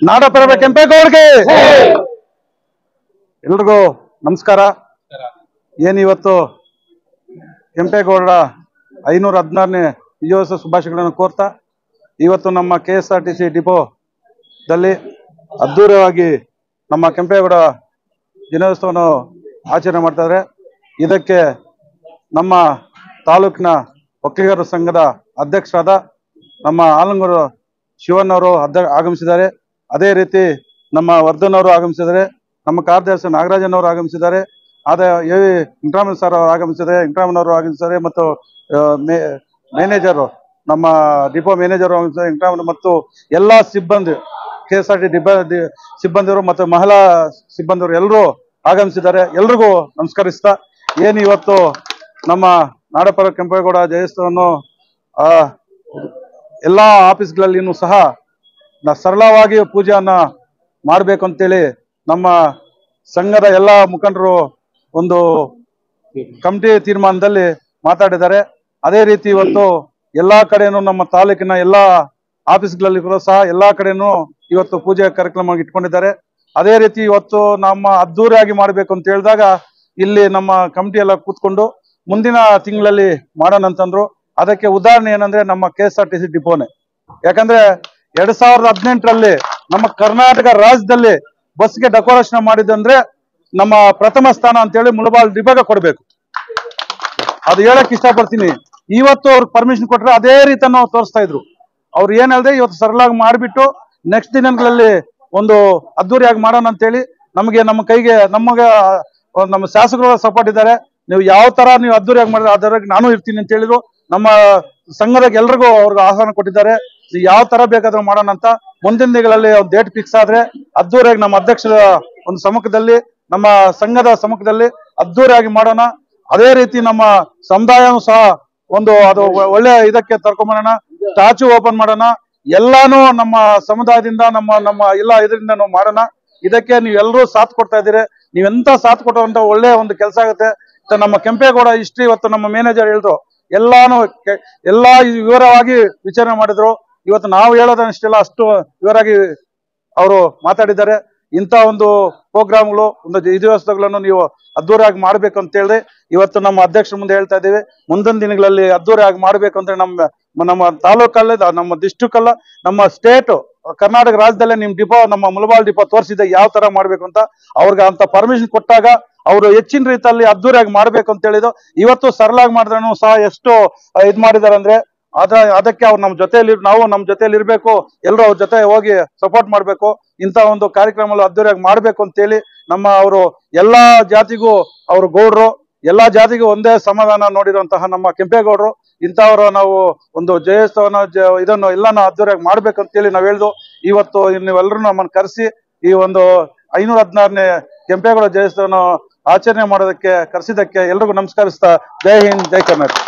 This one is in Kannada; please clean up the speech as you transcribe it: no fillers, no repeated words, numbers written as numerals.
ನಾಡಪ್ರಭ ಕೆಂಪೇಗೌಡಗೆ ಎಲ್ರಿಗೂ ನಮಸ್ಕಾರ. ಏನಿವತ್ತು ಕೆಂಪೇಗೌಡ 516ನೇ ವಿಜಯೋತ್ಸವ ಶುಭಾಶಯಗಳನ್ನು ಕೋರ್ತಾ ಇವತ್ತು ನಮ್ಮ KSRTC ಡಿಪೋದಲ್ಲಿ ಅದ್ದೂರಿಯಾಗಿ ನಮ್ಮ ಕೆಂಪೇಗೌಡ ದಿನೋತ್ಸವವನ್ನು ಆಚರಣೆ ಮಾಡ್ತಾರೆ. ಇದಕ್ಕೆ ನಮ್ಮ ತಾಲೂಕಿನ ಒಕ್ಕಲಿಗರ ಸಂಘದ ಅಧ್ಯಕ್ಷರಾದ ನಮ್ಮ ಆಲಂಗೂರು ಶಿವಣ್ಣವರು ಆಗಮಿಸಿದ್ದಾರೆ. ಅದೇ ರೀತಿ ನಮ್ಮ ವರ್ಧನ್ ಅವರು ಆಗಮಿಸಿದ್ದಾರೆ. ನಮ್ಮ ಕಾರ್ಯದರ್ಶಿ ನಾಗರಾಜನವರು ಆಗಮಿಸಿದ್ದಾರೆ. ಎವಿ ವೆಂಕಟರಾಮನ್ ಸರ್ ಅವರು ಆಗಮಿಸಿದ್ದಾರೆ. ವೆಂಕಟರಾಮನ್ ಅವರು ಆಗಮಿಸಿದ್ದಾರೆ ಮತ್ತು ಮ್ಯಾನೇಜರು ನಮ್ಮ ಡಿಪೋ ಮ್ಯಾನೇಜರ್ ಆಗಮಿಸಿದ್ದಾರೆ ವೆಂಕಟರಾಮನ್ ಮತ್ತು ಎಲ್ಲ ಸಿಬ್ಬಂದಿ KSRTC ಸಿಬ್ಬಂದಿಯವರು ಮತ್ತು ಮಹಿಳಾ ಸಿಬ್ಬಂದಿಯವರು ಎಲ್ಲರೂ ಆಗಮಿಸಿದ್ದಾರೆ. ಎಲ್ರಿಗೂ ನಮಸ್ಕರಿಸ್ತಾ ಏನು ಇವತ್ತು ನಮ್ಮ ನಾಡಪ್ರಭ ಕೆಂಪೇಗೌಡ ಜಯಂತ್ಯೋತ್ಸವವನ್ನು ಎಲ್ಲ ಆಫೀಸ್ಗಳಲ್ಲಿನೂ ಸಹ ಸರಳವಾಗಿ ಪೂಜೆಯನ್ನ ಮಾಡಬೇಕು ಅಂತೇಳಿ ನಮ್ಮ ಸಂಘದ ಎಲ್ಲ ಮುಖಂಡರು ಒಂದು ಕಮಿಟಿ ತೀರ್ಮಾನದಲ್ಲಿ ಮಾತಾಡಿದ್ದಾರೆ. ಅದೇ ರೀತಿ ಇವತ್ತು ಎಲ್ಲಾ ಕಡೆನೂ ನಮ್ಮ ತಾಲೂಕಿನ ಎಲ್ಲಾ ಆಫೀಸ್ಗಳಲ್ಲಿ ಕೂಡ ಸಹ ಎಲ್ಲಾ ಕಡೆನೂ ಇವತ್ತು ಪೂಜೆ ಕಾರ್ಯಕ್ರಮ ಇಟ್ಕೊಂಡಿದ್ದಾರೆ. ಅದೇ ರೀತಿ ಇವತ್ತು ನಮ್ಮ ಅದ್ದೂರಿಯಾಗಿ ಮಾಡಬೇಕು ಅಂತ ಹೇಳಿದಾಗ ಇಲ್ಲಿ ನಮ್ಮ ಕಮಿಟಿ ಎಲ್ಲ ಕೂತ್ಕೊಂಡು ಮುಂದಿನ ತಿಂಗಳಲ್ಲಿ ಮಾಡೋಣ ಅಂತಂದ್ರು. ಅದಕ್ಕೆ ಉದಾಹರಣೆ ಏನಂದ್ರೆ ನಮ್ಮ KSRTC ಡಿಪೋನೆ. ಯಾಕಂದ್ರೆ 2018ರಲ್ಲಿ ನಮ್ಮ ಕರ್ನಾಟಕ ರಾಜ್ಯದಲ್ಲಿ ಬಸ್ಗೆ ಡೆಕೋರೇಷನ್ ಮಾಡಿದಂದ್ರೆ ನಮ್ಮ ಪ್ರಥಮ ಸ್ಥಾನ ಅಂತೇಳಿ ಮುಳಬಾಲ್ ಡಿಪೋಗೆ ಕೊಡ್ಬೇಕು. ಅದು ಹೇಳಕ್ ಇಷ್ಟಪಡ್ತೀನಿ. ಇವತ್ತು ಅವ್ರಿಗೆ ಪರ್ಮಿಷನ್ ಕೊಟ್ರೆ ಅದೇ ರೀತಿ ನಾವು ತೋರಿಸ್ತಾ ಇದ್ರು. ಅವ್ರು ಏನ್ ಹೇಳ್ದೆ ಇವತ್ತು ಸರಳಾಗಿ ಮಾಡಿಬಿಟ್ಟು ನೆಕ್ಸ್ಟ್ ದಿನಗಳಲ್ಲಿ ಒಂದು ಅದ್ದೂರಿಯಾಗಿ ಮಾಡೋಣ ಅಂತೇಳಿ ನಮಗೆ ನಮ್ಮ ಕೈಗೆ ನಮ್ಮ ಶಾಸಕರು ಸಪೋರ್ಟ್ ಇದ್ದಾರೆ. ನೀವು ಯಾವ ತರ ನೀವು ಅದ್ದೂರಿಯಾಗಿ ಮಾಡಿದ್ರೆ ಅದರ ನಾನು ಇರ್ತೀನಿ ಅಂತ ಹೇಳಿದ್ರು. ನಮ್ಮ ಸಂಘದಾಗ ಎಲ್ರಿಗೂ ಅವ್ರಿಗೆ ಆಹ್ವಾನ ಕೊಟ್ಟಿದ್ದಾರೆ. ಯಾವ ತರ ಬೇಕಾದ್ರೂ ಮಾಡೋಣ ಅಂತ. ಮುಂದಿನ ದಿನಗಳಲ್ಲಿ ಒಂದು ಡೇಟ್ ಫಿಕ್ಸ್ ಆದ್ರೆ ಅದ್ದೂರಿಯಾಗಿ ನಮ್ಮ ಅಧ್ಯಕ್ಷರ ಒಂದು ಸಮ್ಮುಖದಲ್ಲಿ ನಮ್ಮ ಸಂಘದ ಸಮ್ಮುಖದಲ್ಲಿ ಅದ್ದೂರಿಯಾಗಿ ಮಾಡೋಣ. ಅದೇ ರೀತಿ ನಮ್ಮ ಸಮುದಾಯನೂ ಸಹ ಒಂದು ಅದು ಒಳ್ಳೆ ಇದಕ್ಕೆ ತರ್ಕೊಂಬರೋಣ. ಸ್ಟ್ಯಾಚು ಓಪನ್ ಮಾಡೋಣ. ಎಲ್ಲಾನು ನಮ್ಮ ಸಮುದಾಯದಿಂದ ನಮ್ಮ ಎಲ್ಲ ಇದರಿಂದ ನಾವು ಮಾಡೋಣ. ಇದಕ್ಕೆ ನೀವೆಲ್ಲರೂ ಸಾಥ್ ಕೊಡ್ತಾ ಇದ್ದೀರಿ. ನೀವೆಂತ ಸಾಥ್ ಕೊಟ್ಟಂತ ಒಳ್ಳೆ ಒಂದು ಕೆಲಸ ಆಗುತ್ತೆ. ನಮ್ಮ ಕೆಂಪೇಗೌಡ ಹಿಸ್ಟ್ರಿ ಇವತ್ತು ನಮ್ಮ ಮ್ಯಾನೇಜರ್ ಹೇಳಿದ್ರು. ಎಲ್ಲಾನು ಎಲ್ಲಾ ವಿವರವಾಗಿ ವಿಚಾರಣೆ ಮಾಡಿದ್ರು. ಇವತ್ತು ನಾವು ಹೇಳೋದನ್ನೆಲ್ಲ ಅಷ್ಟು ವಿವರವಾಗಿ ಅವರು ಮಾತಾಡಿದ್ದಾರೆ. ಇಂಥ ಒಂದು ಪ್ರೋಗ್ರಾಮ್ಗಳು ಒಂದು ದಿವಸಗಳನ್ನು ನೀವು ಅದ್ದೂರಿಯಾಗಿ ಮಾಡ್ಬೇಕು ಅಂತ ಹೇಳಿದ್ರೆ ಇವತ್ತು ನಮ್ಮ ಅಧ್ಯಕ್ಷರ ಮುಂದೆ ಹೇಳ್ತಾ ಇದ್ದೀವಿ. ಮುಂದಿನ ದಿನಗಳಲ್ಲಿ ಅದ್ದೂರಿಯಾಗಿ ಮಾಡ್ಬೇಕು ಅಂದ್ರೆ ನಮ್ಮ ತಾಲೂಕಲ್ಲೇ ನಮ್ಮ ಡಿಸ್ಟ್ರಿಕ್ ಅಲ್ಲ ನಮ್ಮ ಸ್ಟೇಟ್ ಕರ್ನಾಟಕ ರಾಜ್ಯದಲ್ಲೇ ನಿಮ್ ಡಿಪೋ ನಮ್ಮ ಮುಳಬಾಲ್ ಡಿಪೋ ತೋರಿಸಿದೆ ಯಾವ ತರ ಮಾಡ್ಬೇಕು ಅಂತ. ಅವ್ರಿಗೆ ಅಂತ ಪರ್ಮಿಷನ್ ಕೊಟ್ಟಾಗ ಅವರು ಹೆಚ್ಚಿನ ರೀತಿಯಲ್ಲಿ ಅದ್ದೂರಿಯಾಗಿ ಮಾಡ್ಬೇಕು ಅಂತ ಹೇಳಿದ್ರು. ಇವತ್ತು ಸರಳಾಗಿ ಮಾಡಿದ್ರೂ ಸಹ ಎಷ್ಟು ಇದ್ ಮಾಡಿದಾರೆ ಅಂದ್ರೆ ಅದಕ್ಕೆ ಅವ್ರು ನಮ್ಮ ಜೊತೆಯಲ್ಲಿ ನಾವು ನಮ್ಮ ಜೊತೆಯಲ್ಲಿ ಇರ್ಬೇಕು. ಎಲ್ಲರೂ ಅವ್ರ ಜೊತೆ ಹೋಗಿ ಸಪೋರ್ಟ್ ಮಾಡ್ಬೇಕು. ಇಂಥ ಒಂದು ಕಾರ್ಯಕ್ರಮ ಅದ್ದೂರಿಯಾಗಿ ಮಾಡ್ಬೇಕು ಅಂತೇಳಿ ನಮ್ಮ ಅವರು ಎಲ್ಲಾ ಜಾತಿಗೂ ಅವರು ಗೌಡ್ರು ಎಲ್ಲಾ ಜಾತಿಗೂ ಒಂದೇ ಸಮಾಧಾನ ನೋಡಿರುವಂತಹ ನಮ್ಮ ಕೆಂಪೇಗೌಡರು ಇಂಥವ್ರು ನಾವು ಒಂದು ಜಯೋತ್ಸವನ ಇದನ್ನು ಎಲ್ಲಾನು ಅದ್ದೂರಿಯಾಗಿ ಮಾಡ್ಬೇಕು ಅಂತೇಳಿ ನಾವ್ ಹೇಳ್ದು. ಇವತ್ತು ನೀವೆಲ್ಲರೂ ನಮ್ಮನ್ನು ಕರೆಸಿ ಈ ಒಂದು 516ನೇ ಕೆಂಪೇಗೌಡ ಜಯೋತ್ಸವನ ಆಚರಣೆ ಮಾಡೋದಕ್ಕೆ ಕರೆಸಿದ್ದಕ್ಕೆ ಎಲ್ರಿಗೂ ನಮಸ್ಕರಿಸ್ತಾ ಜೈ ಹಿಂದ್ ಜೈ ಕರ್ನಾಟಕ.